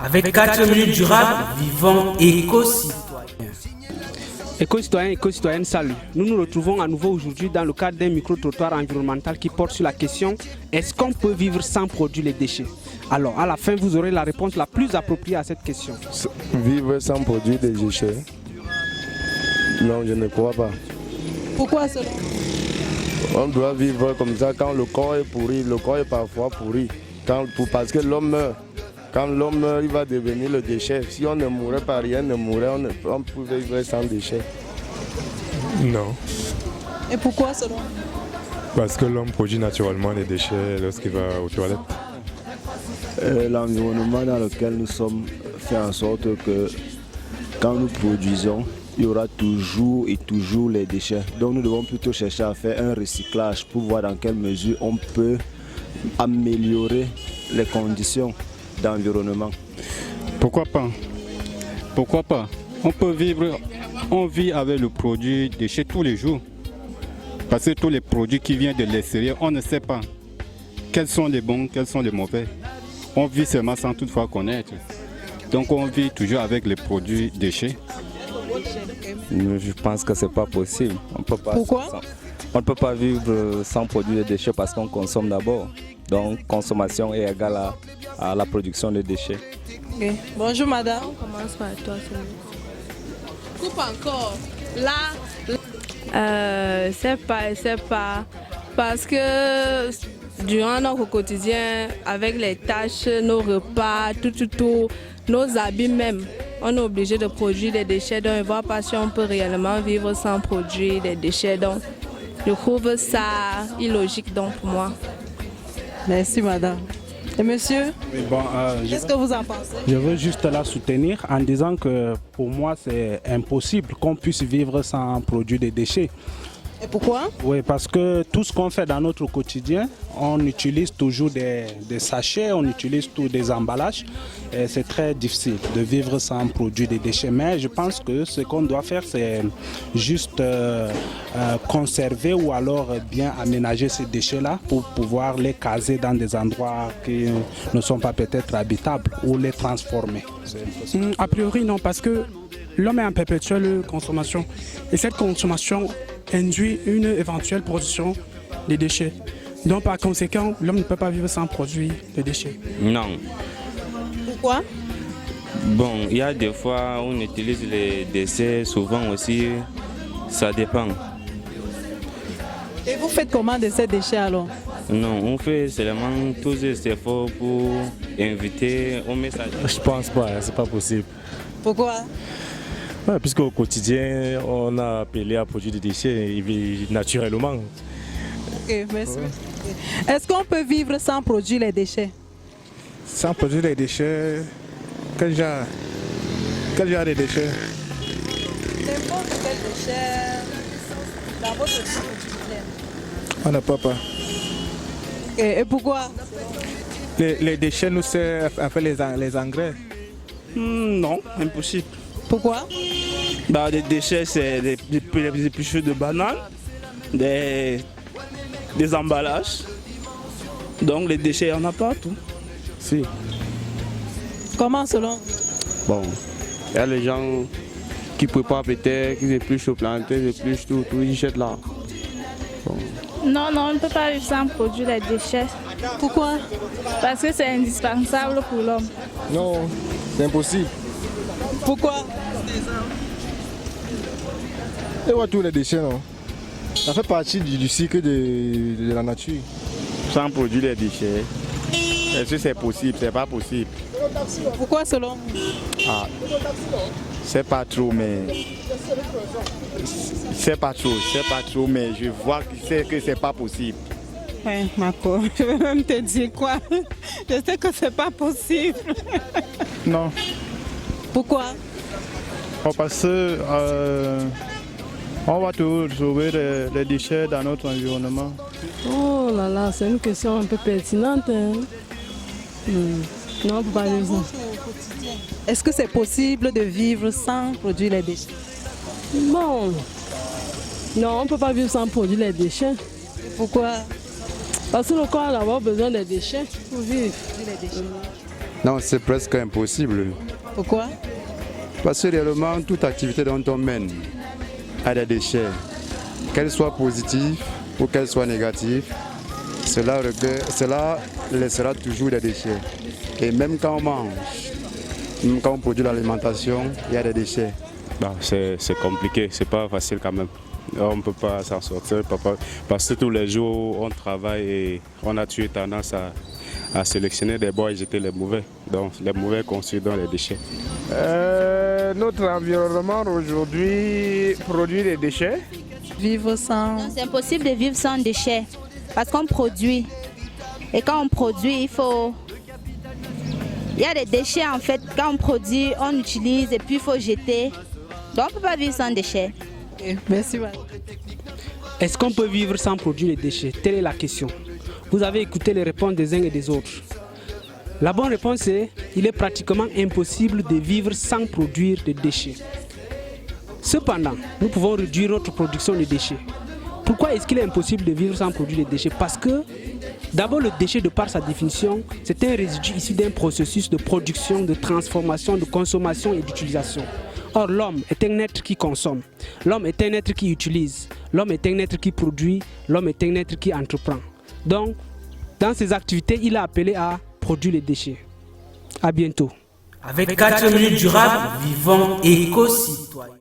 Avec 4 minutes durables, vivons éco-citoyens. Éco-citoyens, éco-citoyennes, salut. Nous nous retrouvons à nouveau aujourd'hui dans le cadre d'un micro-trottoir environnemental qui porte sur la question: est-ce qu'on peut vivre sans produire les déchets? Alors, à la fin, vous aurez la réponse la plus appropriée à cette question. Vivre sans produire des déchets? Non, je ne crois pas. Pourquoi cela? On doit vivre comme ça quand le corps est pourri. Le corps est parfois pourri. Parce que l'homme meurt. Quand l'homme meurt, il va devenir le déchet. Si on ne mourait pas, rien ne mourrait. On pouvait vivre sans déchets. Non. Et pourquoi cela? Parce que l'homme produit naturellement les déchets lorsqu'il va aux toilettes. L'environnement dans lequel nous sommes fait en sorte que quand nous produisons, il y aura toujours et toujours les déchets. Donc nous devons plutôt chercher à faire un recyclage pour voir dans quelle mesure on peut améliorer les conditions d'environnement. Pourquoi pas? Pourquoi pas? On vit avec le produit déchet tous les jours. Parce que tous les produits qui viennent de l'extérieur, on ne sait pas quels sont les bons, quels sont les mauvais. On vit seulement sans toutefois connaître. Donc on vit toujours avec les produits déchets. Je pense que c'est pas possible. Pourquoi? On ne peut pas vivre sans produire des déchets parce qu'on consomme d'abord. Donc consommation est égale à la production de déchets. Okay. Bonjour madame. On commence par toi. Coupe encore. Là. C'est pas. Parce que durant notre quotidien, avec les tâches, nos repas, tout, nos habits même, on est obligé de produire des déchets. Donc, je ne vois pas si on peut réellement vivre sans produire des déchets. Donc, je trouve ça illogique donc, pour moi. Merci madame. Et monsieur, qu'est-ce que vous en pensez? Je veux juste la soutenir en disant que pour moi c'est impossible qu'on puisse vivre sans produire des déchets. Et pourquoi? Oui, parce que tout ce qu'on fait dans notre quotidien, on utilise toujours des sachets, on utilise tous des emballages. Et c'est très difficile de vivre sans produire des déchets. Mais je pense que ce qu'on doit faire, c'est juste conserver ou alors bien aménager ces déchets-là pour pouvoir les caser dans des endroits qui ne sont pas peut-être habitables ou les transformer. A priori, non, parce que l'homme est en perpétuelle consommation. Et cette consommation induit une éventuelle production des déchets. Donc par conséquent, l'homme ne peut pas vivre sans produire des déchets. Non. Pourquoi? Bon, il y a des fois où on utilise les déchets, souvent aussi, ça dépend. Et vous faites comment de ces déchets alors? Non, on fait seulement tous ces efforts pour inviter au message. Je pense pas, c'est pas possible. Pourquoi? Ouais, puisqu'au quotidien, on a appelé à produire des déchets naturellement. Ok, merci. Ouais. Est-ce qu'on peut vivre sans produire les déchets? Sans produire les déchets, quel genre de déchets? N'importe quel déchet dans votre vie quotidienne. On ne peut pas. Et pourquoi? Les déchets nous servent à faire les engrais. Non, impossible. Pourquoi? Les déchets, c'est des épluchures de bananes, des emballages. Donc les déchets, il y en a partout. Si. Comment selon? Bon, il y a les gens qui préparent peut-être, qui épluchent aux plantes, ils épluchent tout, ils jettent là. Bon. Non, on ne peut pas vivre sans produire les déchets. Pourquoi? Parce que c'est indispensable pour l'homme. Non, c'est impossible. Pourquoi? Et ouais, tous les déchets, non? Ça fait partie du cycle de la nature. Sans produire les déchets, est-ce que c'est possible? C'est pas possible. Pourquoi selon? C'est pas trop, mais... C'est pas trop, mais je vois que c'est pas possible. Oui, Marco, je vais même te dire quoi? Je sais que c'est pas possible. Non. Pourquoi? Parce que on va toujours trouver les déchets dans notre environnement. Oh là là, c'est une question un peu pertinente. Hein? Non, pas raison. Est-ce que c'est possible de vivre sans produire les déchets? Bon, non, on ne peut pas vivre sans produire les déchets. Pourquoi? Parce que le corps a d'abord besoin des déchets pour vivre. Non, c'est presque impossible. Pourquoi? Parce que réellement, toute activité dont on mène a des déchets, qu'elle soit positive ou qu'elle soit négative, cela laissera toujours des déchets. Et même quand on mange, même quand on produit l'alimentation, il y a des déchets. C'est compliqué, c'est pas facile quand même. On ne peut pas s'en sortir parce que tous les jours on travaille et on a toujours tendance à sélectionner des bons et jeter les mauvais. Donc les mauvais constituent dans les déchets. Notre environnement aujourd'hui produit des déchets. Vivre sans... Non, c'est impossible de vivre sans déchets parce qu'on produit. Et quand on produit, il y a des déchets en fait. Quand on produit, on utilise et puis il faut jeter. Donc on ne peut pas vivre sans déchets. Merci, madame. Est-ce qu'on peut vivre sans produire les déchets? Telle est la question. Vous avez écouté les réponses des uns et des autres. La bonne réponse est qu'il est pratiquement impossible de vivre sans produire de déchets. Cependant, nous pouvons réduire notre production de déchets. Pourquoi est-ce qu'il est impossible de vivre sans produire de déchets? Parce que, d'abord, le déchet, de par sa définition, c'est un résidu issu d'un processus de production, de transformation, de consommation et d'utilisation. Or, l'homme est un être qui consomme, l'homme est un être qui utilise, l'homme est un être qui produit, l'homme est un être qui entreprend. Donc, dans ses activités, il a appelé à produire les déchets. À bientôt. Avec 4 minutes durables, vivons éco-citoyens.